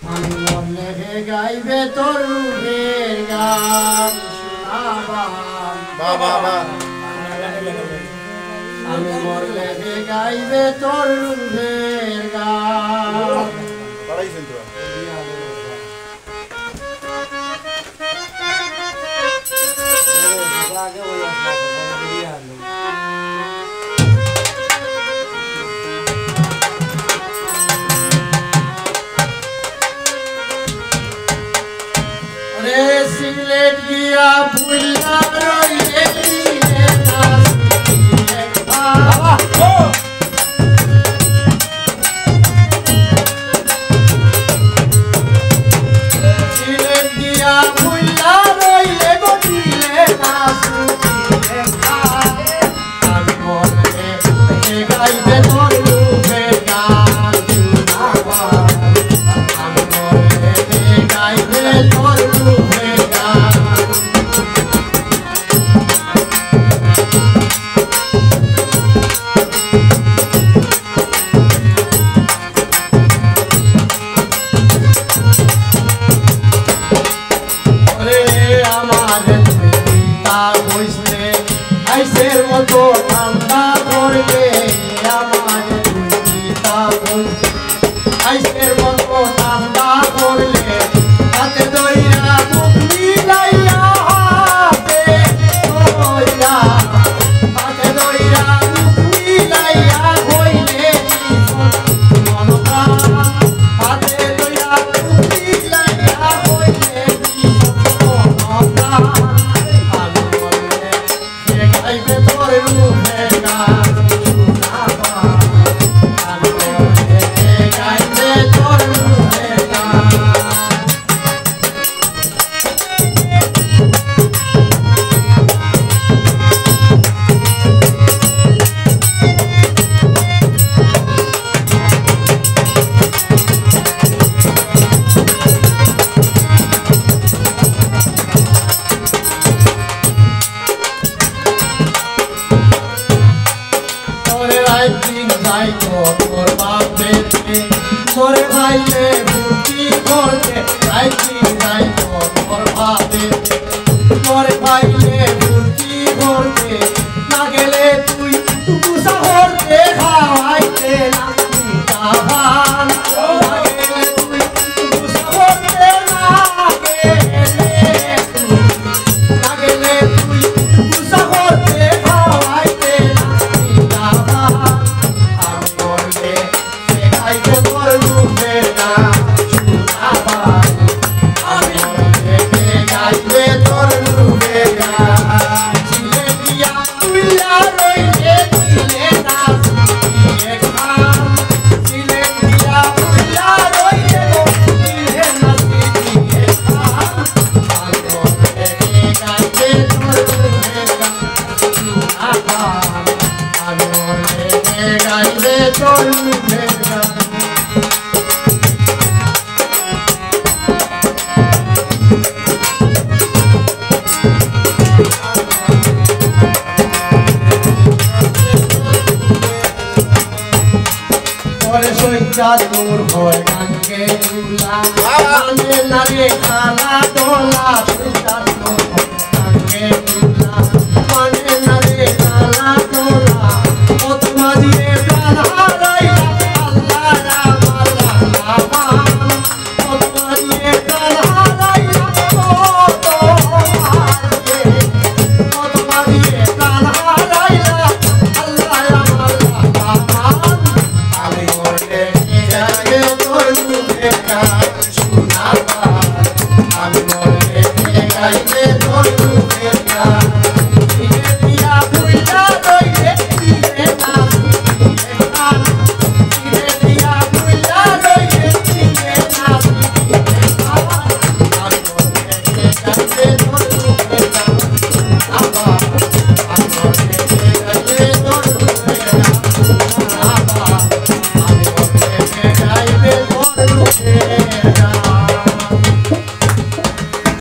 আমি মরলে হে গাইবে তোর রূপের গান শোনাবাম বাবা আমি মরলে হে গাইবে তোর রূপের গান পারাইছেন তো আগে ওই আসলে রে সিলেট গিয়া ভুইলা রইলে দিলে না বাবা ও সিলেট গিয়া ভুইলা রইলে গো দিলে না দিলে আমি মরলে হে গাইবে তোর রূপের গান শোনাবা আমি মরলে হে গাইবে তোর রূপের গান ওরে আমার চিন্তা হইছে আইসের মতো ঠান্ডা করবে আমার চিন্তা হইছে আইসের মতো ঠান্ডা করলে হাতে দইরা মুখ মিলাইয়া হাতে দইরা মুখ মিলাইয়া হইলে মনটা হাতে দইরা মুখ মিলাইয়া হইলে মনটা আমি বললে সে গাইবে তোর রূপের গান শোনাবা আমি বললে সে গাইবে তোর রূপের গান তোরে রাইতিং যাইতো তোর বাপেতে তোরে ভাইলে ভর্তি করতে রাইতিং যাইতো তোর বাপেতে তোরে ভাইলে ভর্তি করতে না গেলে তুই টুকুসা করতে খাওয়াইতে না ভান না গেলে তুই টুকুসা করতে না গেলে তুই টুকুসা করতে খাওয়াইতে না আমি বললে সে গাইবে তোর রূপের গান শোনাবা আমি বললে সে গাইবে তোর রূপের গান ছিলে দিয়া তুইলা রইলে দিলে না দিয়ে খান ছিলে দিয়া তুইলা রইলে দিলে না দিয়ে খান আমি বললে সে গাইবে তোর রূপের গান শোনাবা আমি বললে সে গাইবে তোর রূপের গান ওরে সইতা তোর হয় গাঙ্গে দুলা মানে না রে খানা দোলা সইতা তোর